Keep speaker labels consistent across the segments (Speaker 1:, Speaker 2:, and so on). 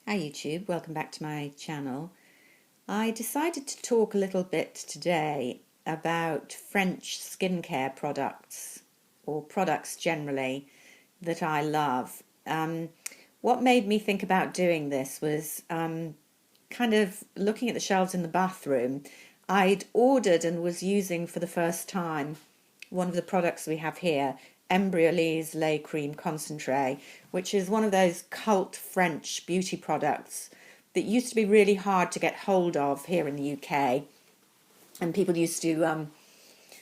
Speaker 1: Hi YouTube, welcome back to my channel. I decided to talk a little bit today about French skincare products or products generally that I love. What made me think about doing this was kind of looking at the shelves in the bathroom. I'd ordered and was using for the first time one of the products we have here, Embryolisse Lait Cream Concentrate, which is one of those cult French beauty products that used to be really hard to get hold of here in the UK. And people used to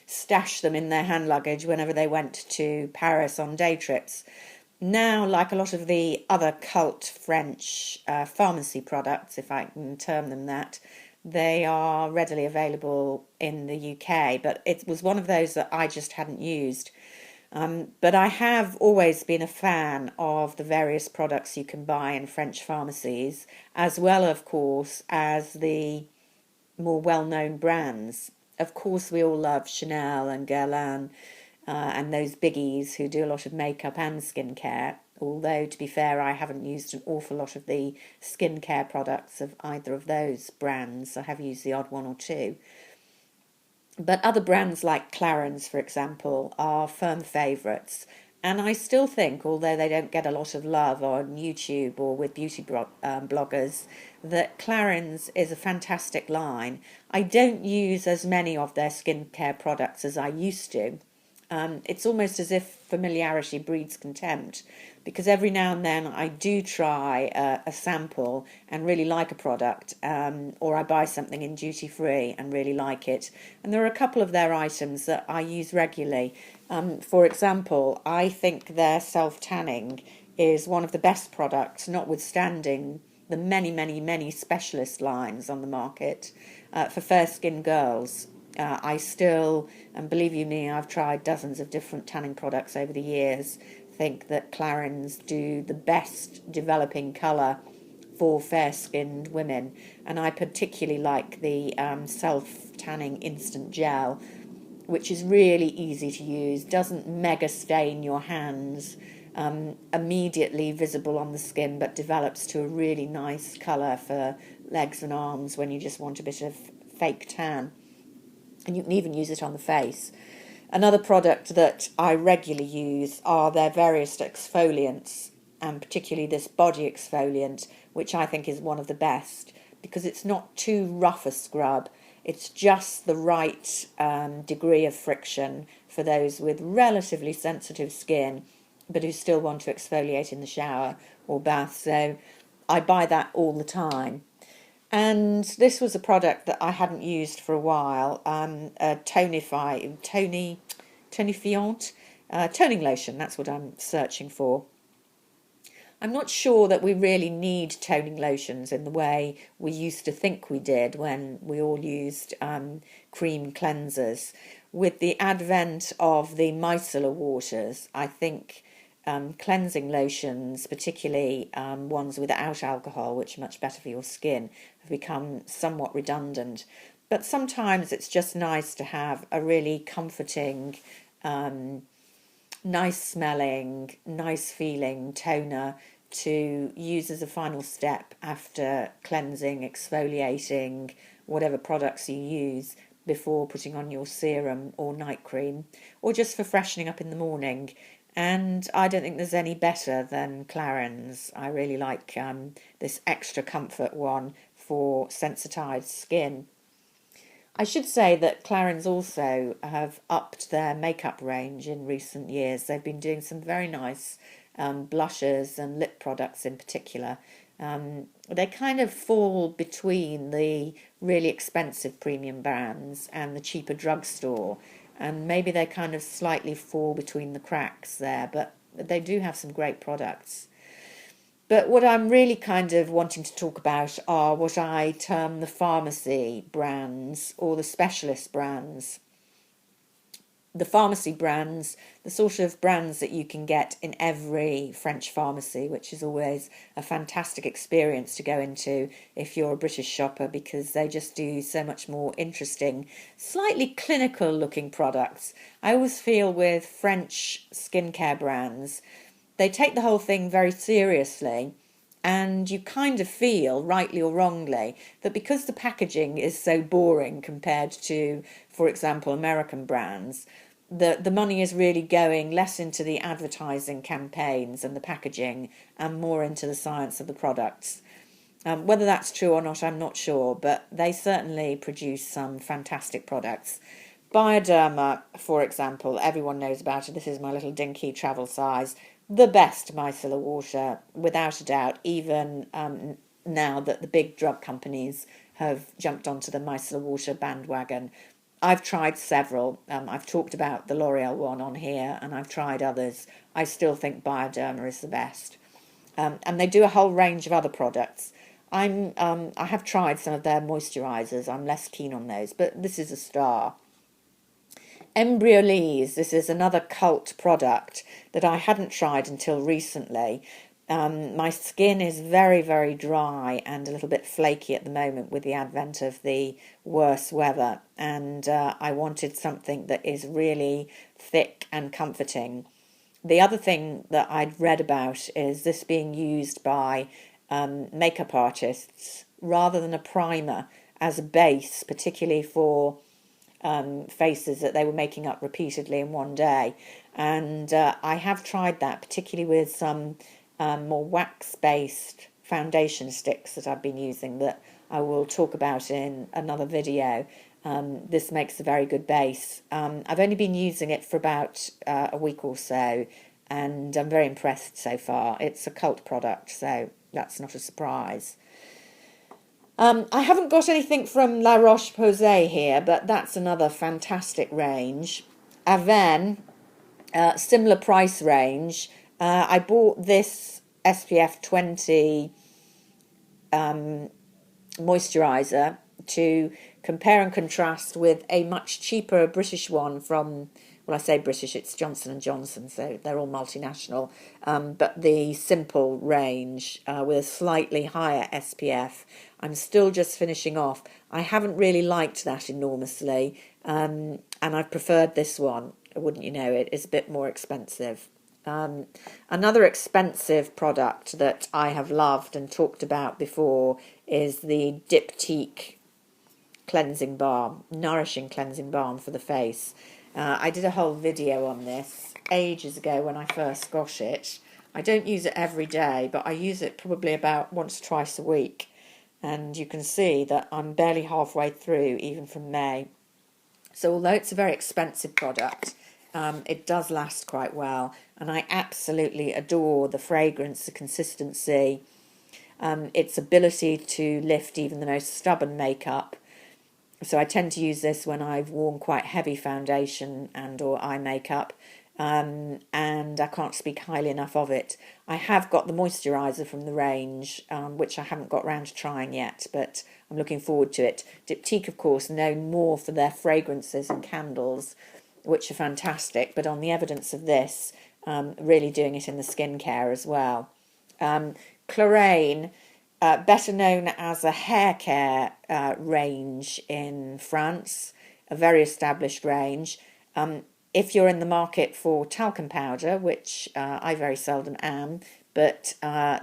Speaker 1: stash them in their hand luggage whenever they went to Paris on day trips. Now, like a lot of the other cult French pharmacy products, if I can term them that, they are readily available in the UK, but it was one of those that I just hadn't used. But I have always been a fan of the various products you can buy in French pharmacies, as well, of course, as the more well-known brands. Of course, we all love Chanel and Guerlain and those biggies who do a lot of makeup and skincare. Although, to be fair, I haven't used an awful lot of the skincare products of either of those brands. I have used the odd one or two. But other brands like Clarins, for example, are firm favourites. And I still think, although they don't get a lot of love on YouTube or with beauty bloggers, that Clarins is a fantastic line. I don't use as many of their skincare products as I used to. It's almost as if familiarity breeds contempt, because every now and then I do try a sample and really like a product, or I buy something in duty free and really like it. And there are a couple of their items that I use regularly. For example, I think their self tanning is one of the best products, notwithstanding the many specialist lines on the market for fair skinned girls. I still, and believe you me, I've tried dozens of different tanning products over the years, think that Clarins do the best developing colour for fair-skinned women. And I particularly like the self-tanning instant gel, which is really easy to use, doesn't mega stain your hands, immediately visible on the skin, but develops to a really nice colour for legs and arms when you just want a bit of fake tan. And you can even use it on the face. Another product that I regularly use are their various exfoliants, and particularly this body exfoliant, which I think is one of the best because it's not too rough a scrub. It's just the right degree of friction for those with relatively sensitive skin, but who still want to exfoliate in the shower or bath. So I buy that all the time. And this was a product that I hadn't used for a while, a tonifiant, toning lotion, that's what I'm searching for. I'm not sure that we really need toning lotions in the way we used to think we did when we all used cream cleansers. With the advent of the micellar waters, I think cleansing lotions, particularly ones without alcohol, which are much better for your skin, have become somewhat redundant. But sometimes it's just nice to have a really comforting, nice smelling, nice feeling toner to use as a final step after cleansing, exfoliating, whatever products you use before putting on your serum or night cream, or just for freshening up in the morning. And I don't think there's any better than Clarins. I really like this extra comfort one for sensitized skin. I should say that Clarins also have upped their makeup range in recent years. They've been doing some very nice blushes and lip products in particular. They kind of fall between the really expensive premium brands and the cheaper drugstore, and maybe they kind of slightly fall between the cracks there, but they do have some great products. But what I'm really kind of wanting to talk about are what I term the pharmacy brands or the specialist brands. The pharmacy brands, the sort of brands that you can get in every French pharmacy, which is always a fantastic experience to go into if you're a British shopper, because they just do so much more interesting, slightly clinical looking products. I always feel with French skincare brands, they take the whole thing very seriously, And you kind of feel, rightly or wrongly, that because the packaging is so boring compared to, for example, American brands, the money is really going less into the advertising campaigns and the packaging and more into the science of the products. Whether that's true or not, I'm not sure, but they certainly produce some fantastic products. Bioderma, for example, everyone knows about it. This is my little dinky travel size. The best micellar water, without a doubt, even now that the big drug companies have jumped onto the micellar water bandwagon. I've tried several. I've talked about the L'Oreal one on here, and I've tried others. I still think Bioderma is the best. And they do a whole range of other products. I have tried some of their moisturisers. I'm less keen on those, but this is a star. Embryolisse, this is another cult product that I hadn't tried until recently. My skin is very, very dry and a little bit flaky at the moment with the advent of the worse weather, and I wanted something that is really thick and comforting. The other thing that I'd read about is this being used by makeup artists rather than a primer as a base, particularly for faces that they were making up repeatedly in one day. And I have tried that, particularly with some more wax-based foundation sticks that I've been using that I will talk about in another video. This makes a very good base. I've only been using it for about a week or so, and I'm very impressed so far. It's a cult product, so that's not a surprise. I haven't got anything from La Roche-Posay here, but that's another fantastic range. Avène, similar price range. I bought this SPF 20 moisturiser to compare and contrast with a much cheaper British one from, well, I say British, it's Johnson & Johnson, so they're all multinational, but the Simple range with a slightly higher SPF. I'm still just finishing off. I haven't really liked that enormously, and I've preferred this one. Wouldn't you know it? It's a bit more expensive. Another expensive product that I have loved and talked about before is the Diptyque cleansing balm, nourishing cleansing balm for the face. I did a whole video on this ages ago when I first got it. I don't use it every day, but I use it probably about once or twice a week. And you can see that I'm barely halfway through, even from May. So although it's a very expensive product, it does last quite well. And I absolutely adore the fragrance, the consistency, its ability to lift even the most stubborn makeup. So I tend to use this when I've worn quite heavy foundation and or eye makeup, and I can't speak highly enough of it. I have got the moisturiser from the range, which I haven't got round to trying yet, but I'm looking forward to it. Diptyque, of course, known more for their fragrances and candles, which are fantastic, but on the evidence of this, really doing it in the skincare as well. Clarins, better known as a hair care range in France, a very established range. If you're in the market for talcum powder, which I very seldom am, but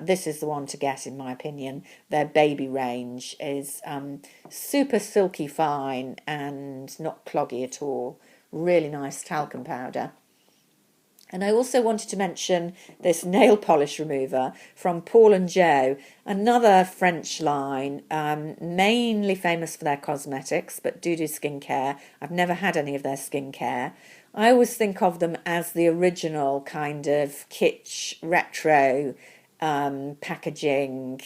Speaker 1: this is the one to get in my opinion. Their baby range is super silky fine and not cloggy at all. Really nice talcum powder. And I also wanted to mention this nail polish remover from Paul & Joe, another French line, mainly famous for their cosmetics, but do skincare. I've never had any of their skincare. I always think of them as the original kind of kitsch, retro packaging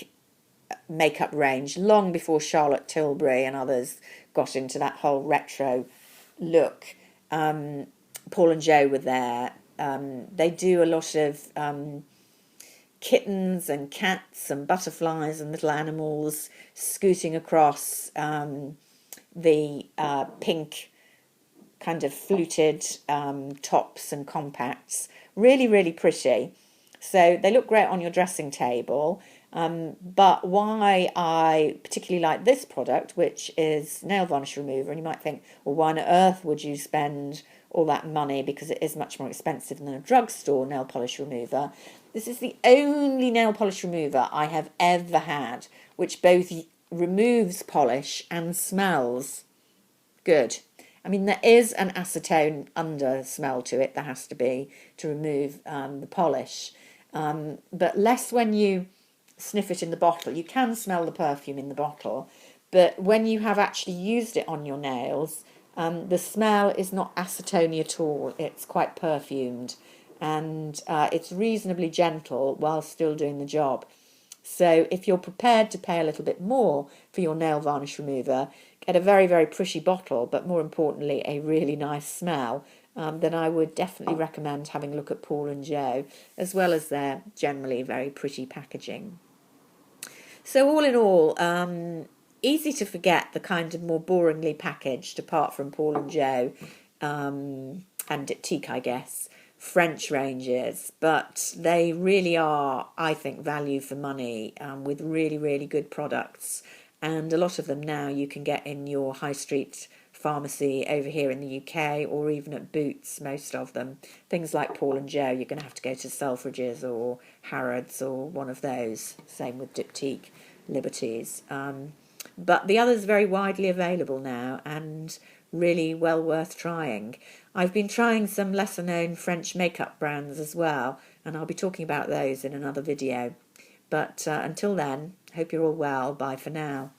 Speaker 1: makeup range, long before Charlotte Tilbury and others got into that whole retro look. Paul & Joe were there. They do a lot of kittens and cats and butterflies and little animals scooting across the pink kind of fluted tops and compacts. Really, really pretty. So they look great on your dressing table. But why I particularly like this product, which is nail varnish remover, and you might think, well, why on earth would you spend all that money, because it is much more expensive than a drugstore nail polish remover, This is the only nail polish remover I have ever had which both removes polish and smells good. I mean, there is an acetone under smell to it, there has to be, to remove the polish. But less when you sniff it in the bottle. You can smell the perfume in the bottle, but when you have actually used it on your nails, the smell is not acetone at all. It's quite perfumed, and it's reasonably gentle while still doing the job. So if you're prepared to pay a little bit more for your nail varnish remover, get a very, very pretty bottle, but more importantly, a really nice smell, then I would definitely recommend having a look at Paul & Joe, as well as their generally very pretty packaging. So all in all, easy to forget the kind of more boringly packaged, apart from Paul & Joe and Diptyque, I guess, French ranges, but they really are, I think, value for money, with really, really good products. And a lot of them now you can get in your high street pharmacy over here in the UK, or even at Boots, most of them. Things like Paul & Joe, you're going to have to go to Selfridges or Harrods or one of those. Same with Diptyque, Liberties. But the others are very widely available now and really well worth trying. I've been trying some lesser known French makeup brands as well, and I'll be talking about those in another video. But until then, hope you're all well. Bye for now.